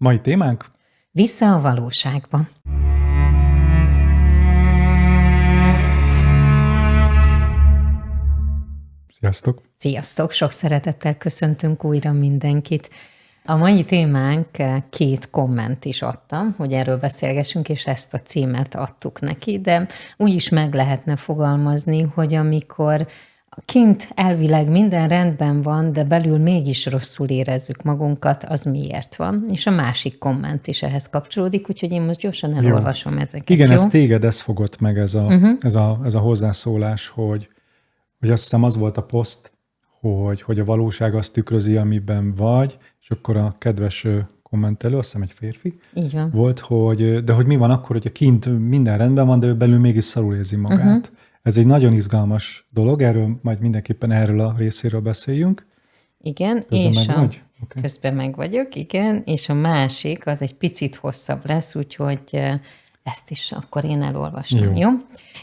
Mai témánk? Vissza a valóságba. Sziasztok! Sziasztok! Sok szeretettel köszöntünk újra mindenkit. A mai témánk 2 komment is adtam, hogy erről beszélgessünk, és ezt a címet adtuk neki, de úgy is meg lehetne fogalmazni, hogy amikor kint elvileg minden rendben van, de belül mégis rosszul érezzük magunkat, az miért van? És a másik komment is ehhez kapcsolódik, úgyhogy én most gyorsan elolvasom ezeket. Igen, jó? ez téged ez fogott meg, ez a hozzászólás, hogy azt hiszem az volt a poszt, hogy a valóság azt tükrözi, amiben vagy, és akkor a kedves kommentelő, azt hiszem egy férfi, így van. Volt, de hogy mi van akkor, hogyha kint minden rendben van, de ő belül mégis szarul érzi magát. Ez egy nagyon izgalmas dolog, erről majd mindenképpen erről a részéről beszéljünk. Igen, Közben és meg vagy? Okay. Közben meg vagyok, igen, és a másik az egy picit hosszabb lesz, úgyhogy ezt is akkor én elolvasom, jó?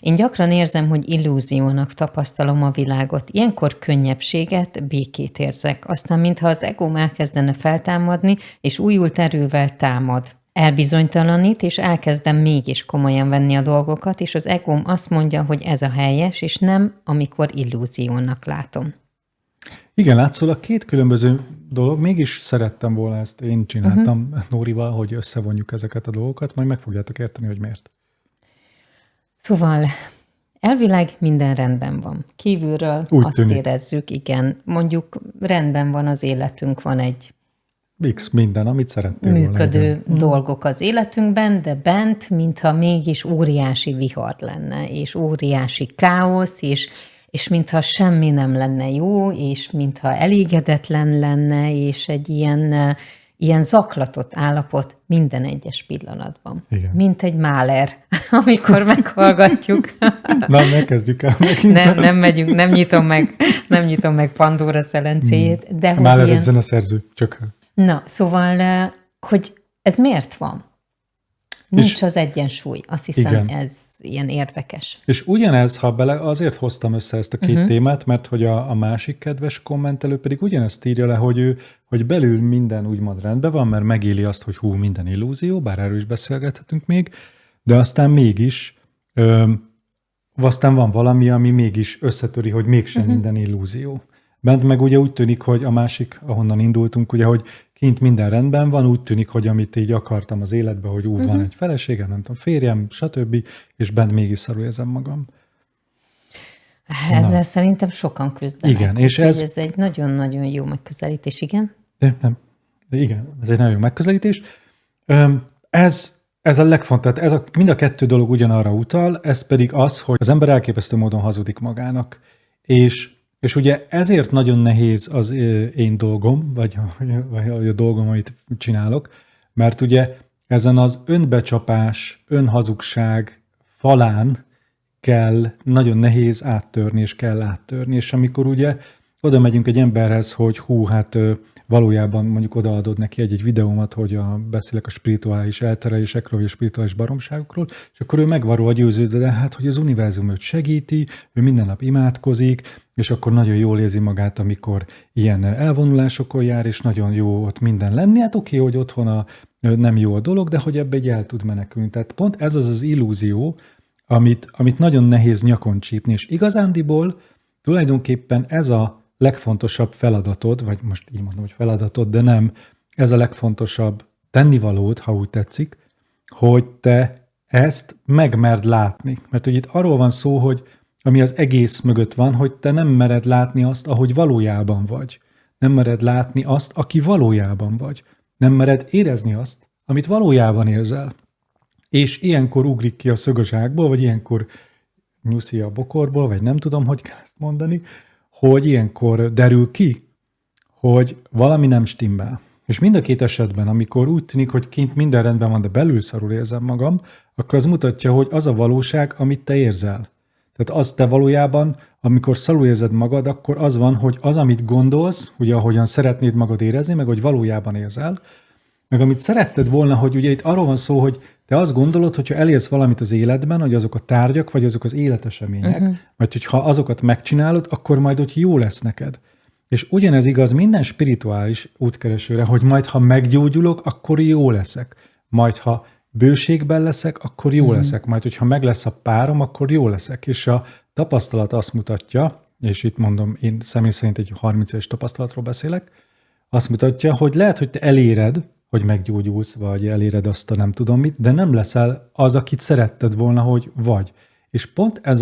Én gyakran érzem, hogy illúziónak tapasztalom a világot. Ilyenkor könnyebbséget, békét érzek. Aztán, mintha az egóm elkezdene feltámadni, és újult erővel támad. Elbizonytalanít, és elkezdem mégis komolyan venni a dolgokat, és az egóm azt mondja, hogy ez a helyes, és nem, amikor illúziónak látom. Igen, látszólag 2 különböző dolog, mégis szerettem volna ezt, én csináltam Nórival, hogy összevonjuk ezeket a dolgokat, majd meg fogjátok érteni, hogy miért. Szóval elvileg minden rendben van. Kívülről úgy azt tűnik. Érezzük, igen, mondjuk rendben van az életünk, van egy X minden, amit szerettél működő dolgok az életünkben, de bent, mintha mégis óriási vihar lenne, és óriási káosz, és mintha semmi nem lenne jó, és mintha elégedetlen lenne, és egy ilyen zaklatott állapot minden egyes pillanatban. Igen. Mint egy Mahler, amikor meghallgatjuk. Na, ne kezdjük el megint. Nem nyitom meg Pandora szelencéjét. De Mahler egy zeneszerző, csak... Na, szóval, hogy ez miért van? Nincs az egyensúly. Azt hiszem, igen. Ez ilyen érdekes. És ugyanez, ha azért hoztam össze ezt a 2 témát, mert hogy a másik kedves kommentelő pedig ugyanezt írja le, hogy belül minden úgymond rendben van, mert megéli azt, hogy minden illúzió, bár erről is beszélgethetünk még, de aztán mégis, aztán van valami, ami mégis összetöri, hogy mégsem minden illúzió. Bent meg ugye úgy tűnik, hogy a másik, ahonnan indultunk, ugye, hogy kint minden rendben van, úgy tűnik, hogy amit így akartam az életben, hogy van egy feleségem, nem tudom, férjem, stb., és bent mégis szarul érzem magam. Ezzel szerintem sokan küzdenek. Igen, és ez egy nagyon-nagyon jó megközelítés, igen? De igen, ez egy nagyon jó megközelítés. Ez a legfontosabb, mind a 2 dolog ugyanarra utal, ez pedig az, hogy az ember elképesztő módon hazudik magának. És ugye ezért nagyon nehéz az én dolgom, vagy a dolgom, amit csinálok, mert ugye ezen az önbecsapás, önhazugság falán nagyon nehéz áttörni, és kell áttörni. És amikor ugye oda megyünk egy emberhez, hogy valójában mondjuk odaadod neki egy videómat, hogy beszélek a spirituális elterelésekről, vagy a spirituális baromságokról, és akkor ő meg van róla győződve, hogy az univerzum őt segíti, ő minden nap imádkozik, és akkor nagyon jól érzi magát, amikor ilyen elvonulásokon jár, és nagyon jó ott minden lenni. Hát oké, hogy otthon nem jó a dolog, de hogy ebbe egy el tud menekülni. Tehát pont ez az illúzió, amit nagyon nehéz nyakon csípni, és igazándiból tulajdonképpen ez a legfontosabb feladatod, vagy most így mondom, hogy feladatod, de nem, ez a legfontosabb tennivalód, ha úgy tetszik, hogy te ezt megmerd látni. Mert ugye itt arról van szó, hogy ami az egész mögött van, hogy te nem mered látni azt, ahogy valójában vagy. Nem mered látni azt, aki valójában vagy. Nem mered érezni azt, amit valójában érzel. És ilyenkor ugrik ki a szög a zsákból, vagy ilyenkor nyuszi a bokorból, vagy nem tudom, hogy kell ezt mondani, hogy ilyenkor derül ki, hogy valami nem stimmel. És mind a 2 esetben, amikor úgy tűnik, hogy kint minden rendben van, de belül szarul érzem magam, akkor az mutatja, hogy az a valóság, amit te érzel. Tehát az te valójában, amikor szarul érzed magad, akkor az van, hogy az, amit gondolsz, ugye ahogyan szeretnéd magad érezni, meg hogy valójában érzel, meg amit szeretted volna, hogy ugye itt arról van szó, hogy te azt gondolod, hogyha elérsz valamit az életben, hogy azok a tárgyak, vagy azok az életesemények, vagy hogyha azokat megcsinálod, akkor majd ott jó lesz neked. És ugyanez igaz minden spirituális útkeresőre, hogy majd ha meggyógyulok, akkor jó leszek. Majd ha bőségben leszek, akkor jó leszek. Majd hogyha meg lesz a párom, akkor jó leszek. És a tapasztalat azt mutatja, és itt mondom, én személy szerint egy 30 éves tapasztalatról beszélek, azt mutatja, hogy lehet, hogy te eléred, hogy meggyógyulsz, vagy eléred azt a nem tudom mit, de nem leszel az, akit szeretted volna, hogy vagy. És pont ez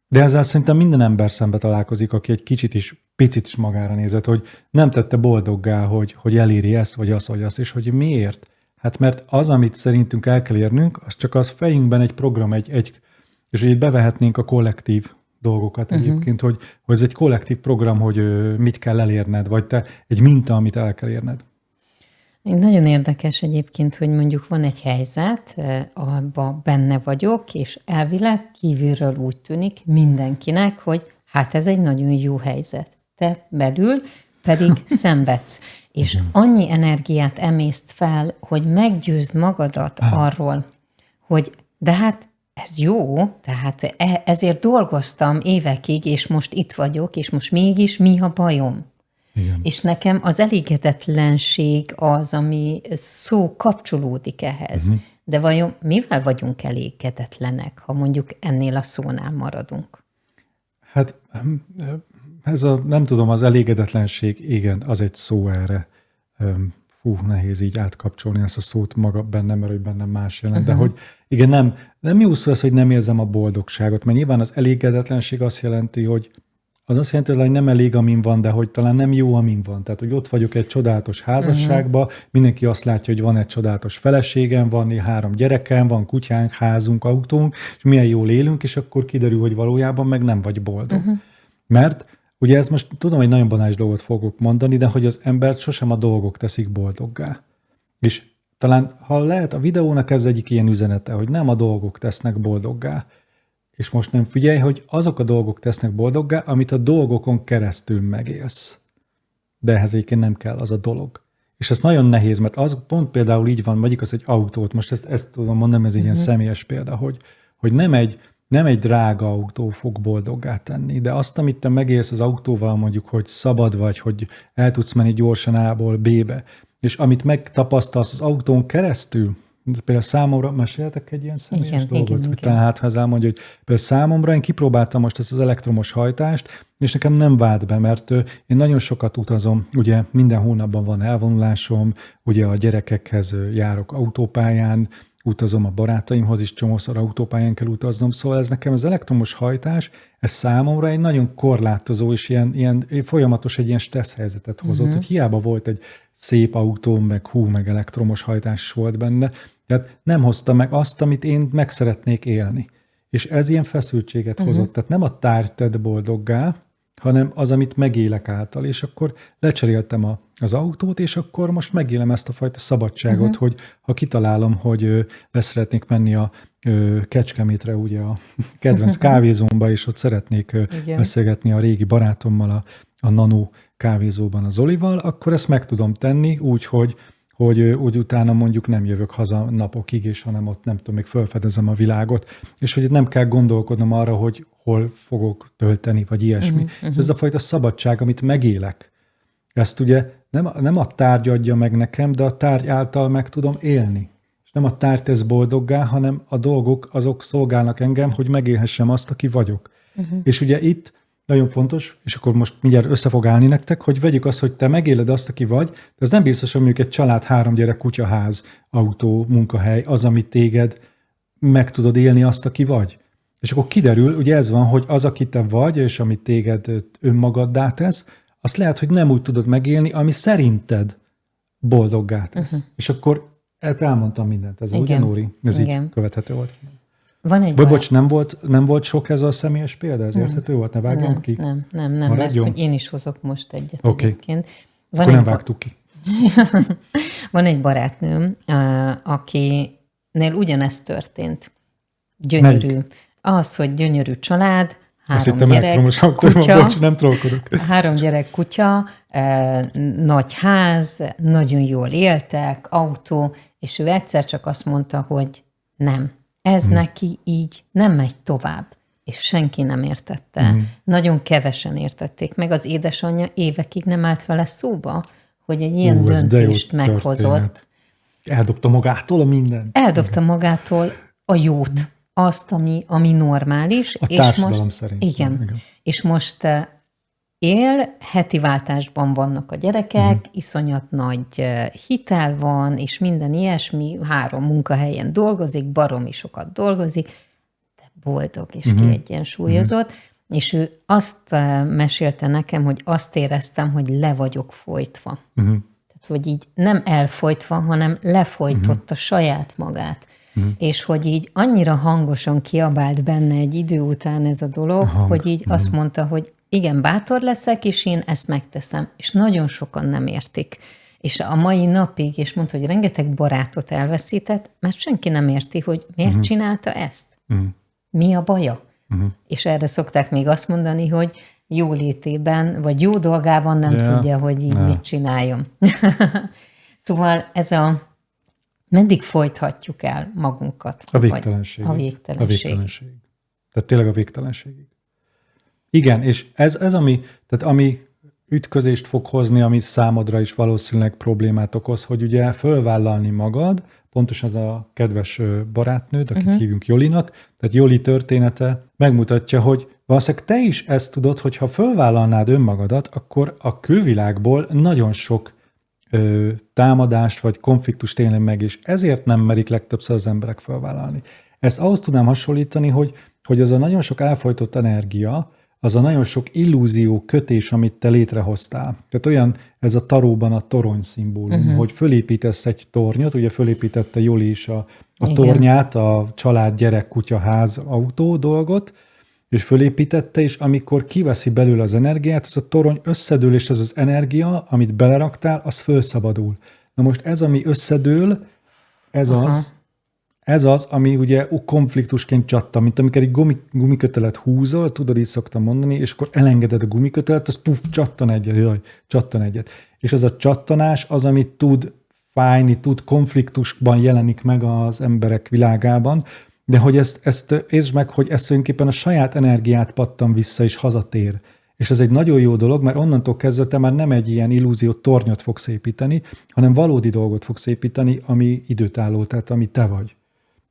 de ezzel szerintem minden ember szembe találkozik, aki egy kicsit is, picit is magára nézett, hogy nem tette boldoggá, hogy eléri ezt, vagy azt, és hogy miért? Hát mert az, amit szerintünk el kell érnünk, az csak az fejünkben egy program, és így bevehetnénk a kollektív dolgokat egyébként, hogy ez egy kollektív program, hogy mit kell elérned, vagy te egy minta, amit el kell érned. Nagyon érdekes egyébként, hogy mondjuk van egy helyzet, abban benne vagyok, és elvileg kívülről úgy tűnik mindenkinek, hogy hát ez egy nagyon jó helyzet. Te belül pedig szenvedsz. És annyi energiát emészt fel, hogy meggyőzd magadat arról, hogy de hát ez jó, tehát ezért dolgoztam évekig, és most itt vagyok, és most mégis mi a bajom? Igen. És nekem az elégedetlenség az, ami szó kapcsolódik ehhez. De vajon mivel vagyunk elégedetlenek, ha mondjuk ennél a szónál maradunk? Hát ez nem tudom, az elégedetlenség, igen, az egy szó erre. Nehéz így átkapcsolni ezt a szót maga bennem, mert hogy bennem más jelent. De hogy igen, nem jó szó az, hogy nem érzem a boldogságot, mert nyilván az elégedetlenség azt jelenti, hogy hogy nem elég, amin van, de hogy talán nem jó, amin van. Tehát, hogy ott vagyok egy csodálatos házasságban, mindenki azt látja, hogy van egy csodálatos feleségem, van 3 gyerekem, van kutyánk, házunk, autónk, és milyen jól élünk, és akkor kiderül, hogy valójában meg nem vagy boldog. Mert ugye ez most tudom, hogy nagyon banális dolgot fogok mondani, de hogy az embert sosem a dolgok teszik boldoggá. És talán, ha lehet, a videónak ez egyik ilyen üzenete, hogy nem a dolgok tesznek boldoggá. És most nem figyelj, hogy azok a dolgok tesznek boldoggá, amit a dolgokon keresztül megélsz. De ehhez egyébként nem kell az a dolog. És ez nagyon nehéz, mert az pont például így van, mondjuk az egy autót, most ezt tudom mondani, ez egy ilyen személyes példa, hogy nem egy drága autó fog boldoggá tenni, de azt, amit te megélsz az autóval, mondjuk, hogy szabad vagy, hogy el tudsz menni gyorsan A-ból B-be, és amit megtapasztalsz az autón keresztül, például számomra, meséltek egy ilyen személyes dolgot, hogy talán hát, ha ez elmondja, hogy például számomra én kipróbáltam most ezt az elektromos hajtást, és nekem nem vált be, mert én nagyon sokat utazom, ugye minden hónapban van elvonulásom, ugye a gyerekekhez járok autópályán, utazom a barátaimhoz is, csomószor autópályán kell utaznom, szóval ez nekem az elektromos hajtás, ez számomra egy nagyon korlátozó, és ilyen folyamatos egy ilyen stressz helyzetet hozott, hogy hiába volt egy szép autó, meg elektromos hajtás volt benne, tehát nem hozta meg azt, amit én meg szeretnék élni. És ez ilyen feszültséget hozott, tehát nem a tárgy tett boldoggá, hanem az, amit megélek által, és akkor lecseréltem az autót, és akkor most megélem ezt a fajta szabadságot, hogy ha kitalálom, hogy leszeretnék menni a Kecskemétre, ugye a kedvenc kávézómba, és ott szeretnék beszélgetni a régi barátommal a Nano kávézóban a Zolival, akkor ezt meg tudom tenni úgy, hogy úgy utána mondjuk nem jövök haza napokig, és hanem ott nem tudom, még felfedezem a világot, és hogy nem kell gondolkodnom arra, hogy hol fogok tölteni, vagy ilyesmi. És ez a fajta szabadság, amit megélek, ezt ugye nem a tárgy adja meg nekem, de a tárgy által meg tudom élni. És nem a tárgy tesz boldoggá, hanem a dolgok azok szolgálnak engem, hogy megélhessem azt, aki vagyok. És ugye itt nagyon fontos, és akkor most mindjárt össze fog állni nektek, hogy vegyük azt, hogy te megéled azt, aki vagy, de az nem biztos, hogy mondjuk egy család, 3 gyerek, kutyaház, autó, munkahely, az, amit téged meg tudod élni azt, aki vagy. És akkor kiderül, ugye ez van, hogy az, aki te vagy, és amit téged önmagaddá tesz, azt lehet, hogy nem úgy tudod megélni, ami szerinted boldoggá tesz. És akkor elmondtam mindent. Ez ugye, Nóri? Ez így követhető volt. Van egy bocs, nem volt sok ez a személyes példa? Ez érthető volt? Ne vágjam ki? Nem, mert hogy én is hozok most egyet egyébként. Akkor nem vágtuk ki. Van egy barátnőm, akinél ugyanezt történt. Gyönyörű. Melyik? Az, hogy gyönyörű család, 3 gyerek, kutya, bocs, nem trollkodok. 3 gyerek, kutya, nagy ház, nagyon jól éltek, autó, és ő egyszer csak azt mondta, hogy nem. Ez neki így nem megy tovább. és senki nem értette. Nagyon kevesen értették meg. Az édesanyja évekig nem állt vele szóba, hogy egy ilyen döntést meghozott. Eldobta magától a mindent. Eldobta magától a jót, azt, ami normális. A társadalom szerint. Igen. És most él, heti váltásban vannak a gyerekek, iszonyat nagy hitel van, és minden ilyesmi, 3 munkahelyen dolgozik, baromi sokat dolgozik, de boldog és kiegyensúlyozott. És ő azt mesélte nekem, hogy azt éreztem, hogy le vagyok folytva. Tehát, hogy így nem elfolytva, hanem lefolytotta saját magát. És hogy így annyira hangosan kiabált benne egy idő után ez a dolog, hogy így azt mondta, hogy igen, bátor leszek, és én ezt megteszem. És nagyon sokan nem értik. És a mai napig, és mondta, hogy rengeteg barátot elveszített, mert senki nem érti, hogy miért csinálta ezt. Mi a baja? És erre szokták még azt mondani, hogy jó létében, vagy jó dolgában nem tudja, hogy így mit csináljon. Szóval ez meddig folythatjuk el magunkat? A végtelenség. A végtelenség. Tehát tényleg a végtelenségig. Igen, és ez ami ütközést fog hozni, ami számodra is valószínűleg problémát okoz, hogy ugye fölvállalni magad, pontosan az a kedves barátnőd, akit hívunk Jolinak, tehát Joli története megmutatja, hogy valószínűleg te is ezt tudod, hogy ha fölvállalnád önmagadat, akkor a külvilágból nagyon sok támadást vagy konfliktust élni meg, és ezért nem merik legtöbbször az emberek fölvállalni. Ezt ahhoz tudnám hasonlítani, hogy az a nagyon sok elfojtott energia, az a nagyon sok illúzió, kötés, amit te létrehoztál. Tehát olyan, ez a taróban a torony szimbólum, hogy fölépítesz egy tornyot, ugye fölépítette Joli is a tornyát, a család, gyerek, kutya, ház, autó dolgot, és fölépítette, és amikor kiveszi belőle az energiát, az a torony összedől, és az energia, amit beleraktál, az fölszabadul. Na most ez, ami összedől, ez az, ami ugye konfliktusként csattan, mint amikor egy gumikötelet húzol, tudod, így szoktam mondani, és akkor elengeded a gumikötelet, az csattan egyet. És ez a csattanás az, amit tud fájni, tud konfliktusban jelenik meg az emberek világában, de hogy ezt értsd meg, hogy ez tulajdonképpen a saját energiát pattan vissza, és hazatér. És ez egy nagyon jó dolog, mert onnantól kezdve te már nem egy ilyen illúzió tornyot fogsz építeni, hanem valódi dolgot fogsz építeni, ami időtálló, tehát ami te vagy.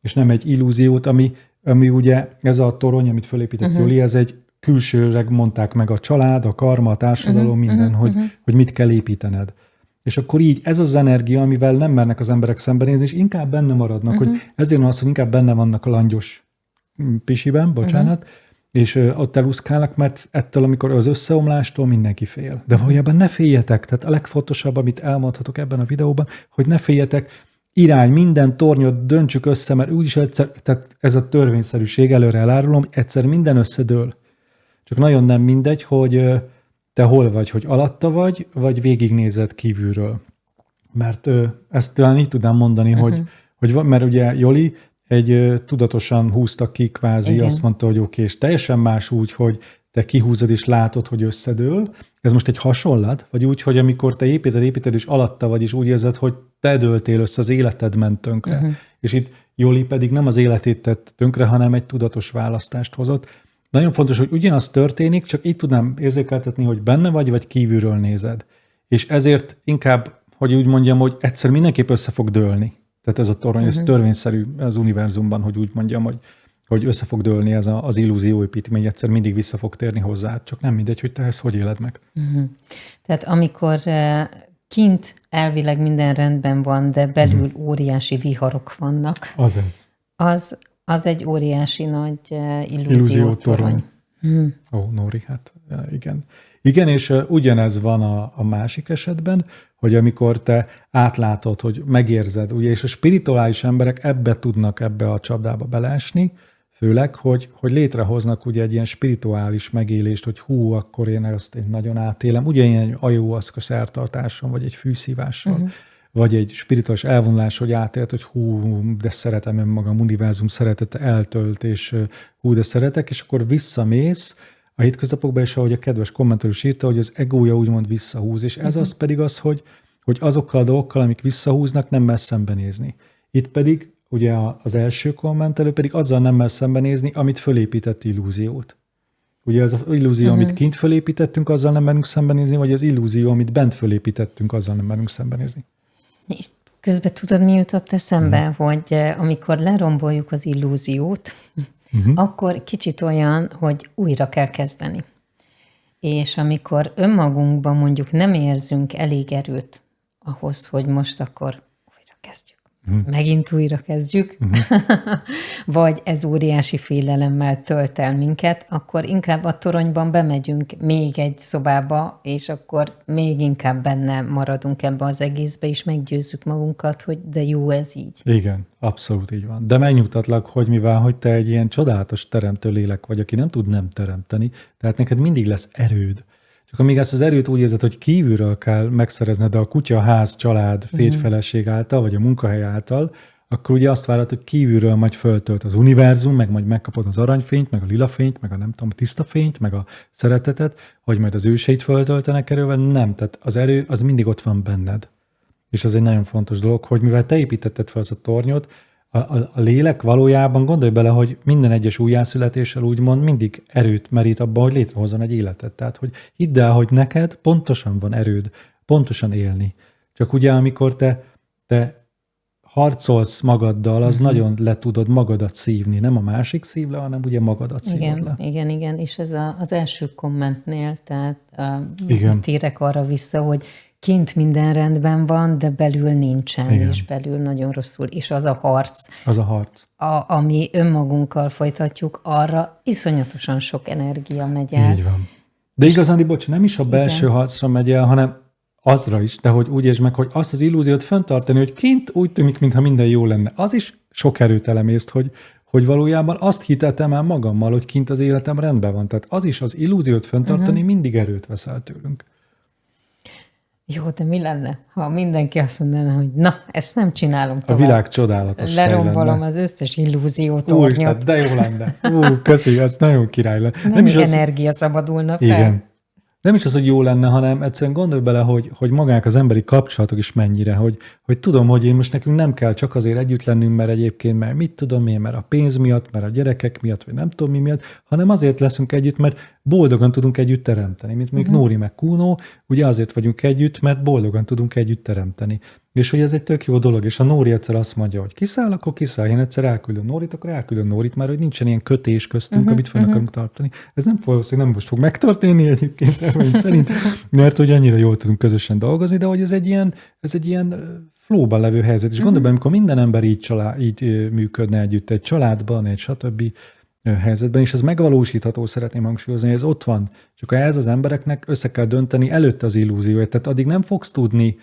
És nem egy illúziót, ami ugye ez a torony, amit fölépített Joli, ez egy külsőre mondták meg a család, a karma, a társadalom, minden, hogy mit kell építened. És akkor így ez az energia, amivel nem mernek az emberek szembenézni, és inkább benne maradnak, hogy ezért van az, hogy inkább benne vannak a langyos pisiben, és ott eluszkálnak, mert ettől, amikor az összeomlástól mindenki fél. De valójában ne féljetek, tehát a legfontosabb, amit elmondhatok ebben a videóban, hogy ne féljetek, irány, minden tornyot döntsük össze, mert úgyis egyszer, tehát ez a törvényszerűség, előre elárulom, egyszer minden összedől. Csak nagyon nem mindegy, hogy te hol vagy, hogy alatta vagy végignézed kívülről. Mert ezt talán így tudnám mondani, hogy mert ugye Joli tudatosan húzta ki kvázi, igen. Azt mondta, hogy oké, és teljesen más úgy, hogy te kihúzod és látod, hogy összedől. Ez most egy hasonlat, vagy úgy, hogy amikor te építed, és alatta vagy, és úgy érzed, hogy te dőltél össze, az életed ment tönkre. És itt Joli pedig nem az életét tett tönkre, hanem egy tudatos választást hozott. Nagyon fontos, hogy ugyanaz történik, csak így tudnám érzékeltetni, hogy benne vagy kívülről nézed. És ezért inkább, hogy úgy mondjam, hogy egyszer mindenképp össze fog dőlni. Tehát ez a torony, ez törvényszerű az univerzumban, hogy úgy mondjam, hogy össze fog dőlni ez az illúzióépítmény, egyszer mindig vissza fog térni hozzá, csak nem mindegy, hogy te ezt hogy éled meg. Tehát amikor kint elvileg minden rendben van, de belül óriási viharok vannak. Az egy óriási nagy illúziótorony. Ó, Nóri, hát igen. Igen, és ugyanez van a másik esetben, hogy amikor te átlátod, hogy megérzed, ugye, és a spirituális emberek ebbe a csapdába beleesni, főleg, hogy létrehoznak ugye egy ilyen spirituális megélést, hogy akkor én ezt nagyon átélem, ugye ilyen ayahuasca szertartáson, vagy egy fűszívással, vagy egy spirituális elvonulás, hogy átélt, hogy de szeretem önmagam, univerzum szeretete eltölt, és de szeretek, és akkor visszamész a hétköznapokban, és ahogy a kedves kommentelő is írta, hogy az egója úgymond visszahúz, és ez az pedig az, hogy azokkal a dolgokkal, amik visszahúznak, nem mer szembenézni. Itt pedig ugye az első kommentelő pedig azzal nem mer szembenézni, amit fölépített illúziót. Ugye az illúzió, amit kint fölépítettünk, azzal nem merünk szembenézni, vagy az illúzió, amit bent fölépítettünk, azzal nem merünk szembenézni. És közben tudod, mi jutott eszembe, hogy amikor leromboljuk az illúziót, akkor kicsit olyan, hogy újra kell kezdeni. És amikor önmagunkban mondjuk nem érzünk elég erőt ahhoz, hogy most akkor újra kezdjük. Megint újra kezdjük, vagy ez óriási félelemmel tölt el minket, akkor inkább a toronyban bemegyünk még egy szobába, és akkor még inkább benne maradunk ebbe az egészbe, és meggyőzzük magunkat, hogy de jó ez így. Igen, abszolút így van. De megnyugtatlak, hogy mivel hogy te egy ilyen csodálatos teremtő lélek vagy, aki nem tud nem teremteni, tehát neked mindig lesz erőd. Csak amíg ezt az erőt úgy érzed, hogy kívülről kell megszerezned a kutya, ház, család, férj-feleség által, vagy a munkahely által, akkor ugye azt várod, hogy kívülről majd föltölt az univerzum, meg majd megkapod az aranyfényt, meg a lilafényt, meg a nem tudom, a tiszta fényt, meg a szeretetet, hogy majd az őseid föltöltenek erővel. Nem, tehát az erő az mindig ott van benned. És ez egy nagyon fontos dolog, hogy mivel te építetted fel az a tornyot, a lélek valójában, gondolj bele, hogy minden egyes újjászületéssel úgymond mindig erőt merít abban, hogy létrehozzon egy életet. Tehát, hogy hidd el, hogy neked pontosan van erőd, pontosan élni. Csak ugye, amikor te harcolsz magaddal, az nagyon le tudod magadat szívni. Nem a másik szív le, hanem ugye magadat szívod le. Igen. És ez az első kommentnél, tehát térek arra vissza, hogy kint minden rendben van, de belül nincsen, és belül nagyon rosszul. És az a harc. Ami önmagunkkal folytatjuk, arra iszonyatosan sok energia megy el. Így van. De igazán, bocs, nem is a belső harcra megy el, hanem azra is, de hogy úgy értsd meg, hogy azt az illúziót fenntartani, hogy kint úgy tűnik, mintha minden jó lenne. Az is sok erőt elemészt, hogy valójában azt hitetem el magammal, hogy kint az életem rendben van. Tehát az is az illúziót fenntartani mindig erőt veszel tőlünk. Jó, de mi lenne, ha mindenki azt mondaná, hogy na, ezt nem csinálom tovább. A világ csodálatos. Lerombolom az összes illúziótornyot. De jó lenne. Köszi, ez nagyon király lenne. Mennyi energia szabadulna fel. Igen. Nem is az, hogy jó lenne, hanem egyszerűen gondolj bele, hogy magák az emberi kapcsolatok is mennyire, hogy tudom, hogy én most nekünk nem kell csak azért együtt lennünk, mert egyébként, mert mit tudom én, mert a pénz miatt, mert a gyerekek miatt, vagy nem tudom mi miatt, hanem azért leszünk együtt, mert boldogan tudunk együtt teremteni. Mint mondjuk Nóri meg Kúnó, ugye azért vagyunk együtt, mert boldogan tudunk együtt teremteni. És hogy ez egy tök jó dolog, és a Nóri egyszer azt mondja, hogy kiszáll, akkor kiszáll, én egyszer elküldöm Nórit, akkor elküldöm Nórit, már hogy nincsen ilyen kötés köztünk, amit fel akarunk tartani. Ez nem valószínűleg nem most fog megtörténni egyébként, szerint, mert hogy annyira jól tudunk közösen dolgozni, de hogy ez egy ilyen flowban levő helyzet. És gondolj be, amikor minden ember így működne együtt, egy családban, egy stb. Helyzetben, és ez megvalósítható, szeretném hangsúlyozni, hogy ez ott van. Csak ez az embereknek össze kell dönteni előtte az illúziót, tehát addig nem fogsz tudni.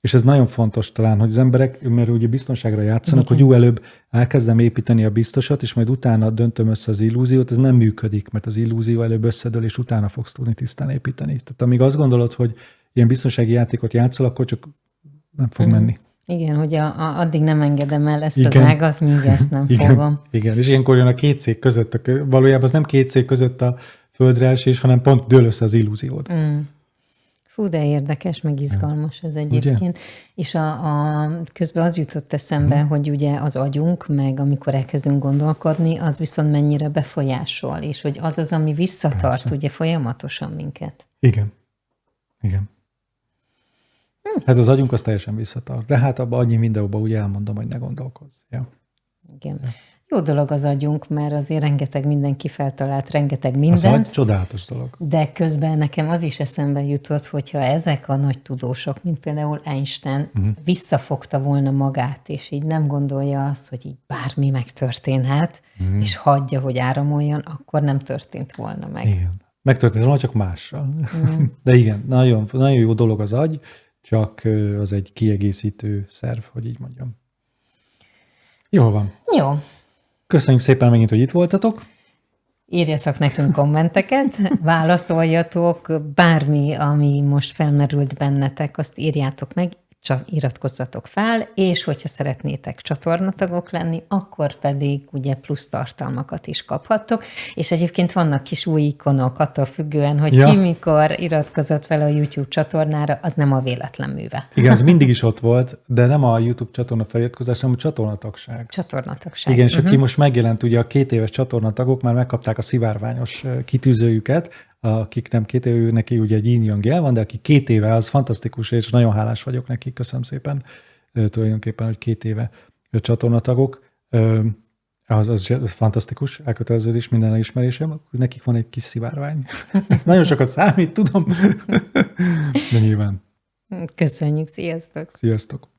És ez nagyon fontos talán, hogy az emberek, mert ugye biztonságra játszanak, hogy jó, előbb elkezdem építeni a biztosat, és majd utána döntöm össze az illúziót, ez nem működik, mert az illúzió előbb összedől, és utána fogsz tudni tisztán építeni. Tehát amíg azt gondolod, hogy ilyen biztonsági játékot játszol, akkor csak nem fog menni. Igen, hogy addig nem engedem el ezt az ágat, míg ezt nem fogom. Igen, és ilyenkor jön a két cég között, valójában az nem két cég között a földre esés, hanem pont dől össze az illúziód. Fú, de érdekes, meg izgalmas ez egyébként. Ugye? És közben az jutott eszembe, hogy ugye az agyunk, meg amikor elkezdünk gondolkodni, az viszont mennyire befolyásol, és hogy az, ami visszatart ugye folyamatosan minket. Igen. Hát az agyunk az teljesen visszatart. De hát abban annyi mindenben úgy elmondom, hogy ne gondolkozz. Ja. Igen. Jó dolog az agyunk, mert azért rengeteg mindenki feltalált rengeteg mindent. Az agy csodálatos dolog. De közben nekem az is eszembe jutott, hogyha ezek a nagy tudósok, mint például Einstein, visszafogta volna magát, és így nem gondolja azt, hogy így bármi megtörténhet, és hagyja, hogy áramoljon, akkor nem történt volna meg. Igen. Megtörtént volna, csak mással. De igen, nagyon, nagyon jó dolog az agy, csak az egy kiegészítő szerv, hogy így mondjam. Jól van. Jó. Köszönjük szépen megint, hogy itt voltatok. Írjatok nekünk kommenteket, válaszoljatok, bármi, ami most felmerült bennetek, azt írjátok meg. iratkozzatok fel, és hogyha szeretnétek csatornatagok lenni, akkor pedig ugye plusz tartalmakat is kaphattok, és egyébként vannak kis új ikonok attól függően, hogy ki mikor iratkozott fel a YouTube csatornára, az nem a véletlen műve. Igen, ez mindig is ott volt, de nem a YouTube csatorna feliratkozás, hanem a csatornatagság. Csatornatagság. Igen, és aki most megjelent, ugye a 2 éves csatornatagok már megkapták a szivárványos kitűzőjüket, akik nem 2 éve, neki ugye egy yin-yang jel van, de aki 2 éve, az fantasztikus, és nagyon hálás vagyok neki, köszönöm szépen tulajdonképpen, hogy 2 éve csatornatagok. Az fantasztikus elköteleződés, minden elismerésem, nekik van egy kis szivárvány. Ez nagyon sokat számít, tudom, de nyilván. Köszönjük, sziasztok! Sziasztok!